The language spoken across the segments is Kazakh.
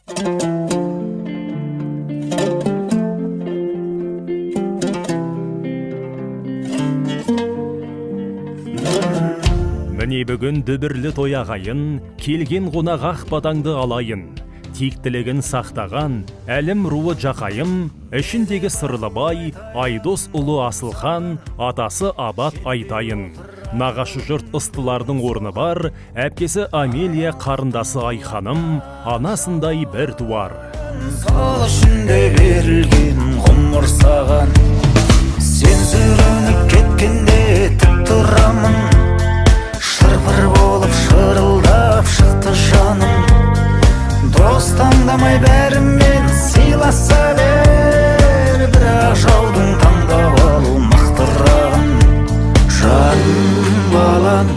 Міне бүгін дүбірлі той ағайын, келген қонақ ақбадаңды алайын. Тектілігін сақтаған әлім руы Жақайым, ішіндегі Сырлыбай, Айдос ұлы Асылхан, атасы Абат айтайын. Нағашы жұрт ыстылардың орны бар, әпкесі Амелия қарындасы Айханым, анасындай бір туар. Сол ішінде берілген ғұмыр саған, сен сүрініп кеткенде тік тұрамын. Шыр-пыр болып шырылдап шықты жаным, дос таңдамай бәрімен сыйласа бер. Бірақ жаудың таңдап алу мықтырағын. Жаным балам,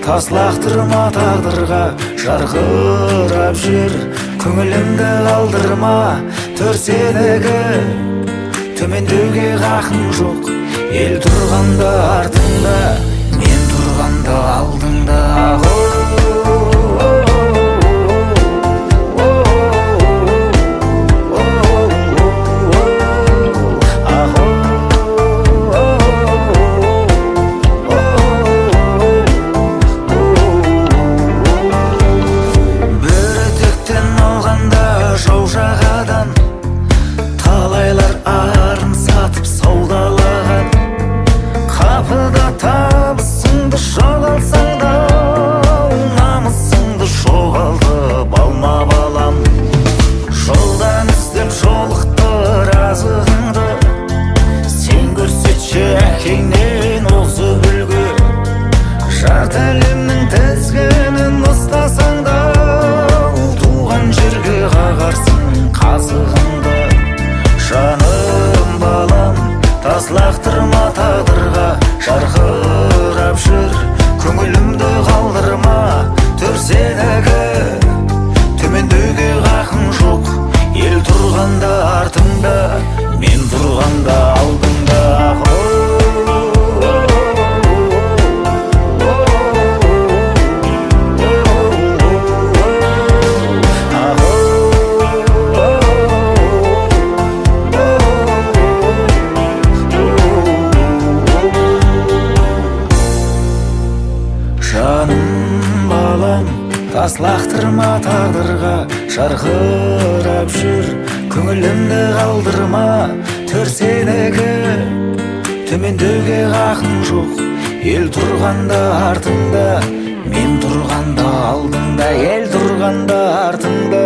тас лақтырма тағдырға, жарқырап жүр, көңіліңді қалдырма. Төрседегі төмендеуге хақың жоқ, ел тұрғанда артыңда, мен тұрғанда алдыңда. Лақтырма тағдырға, жарқырап жүр, көңілімді қалдырма. Төрседегі төмендеуге хақың жоқ, ел тұрғанда артыңда, мен тұрғанда алдыңда. Жаным балам, тас лақтырма тағдырға, жарқырап жүр, көңілімді қалдырма. Төрседегі төмендеуге хақың жоқ, ел тұрғанда артыңда, мен тұрғанда алдыңда, ел тұрғанда артыңда.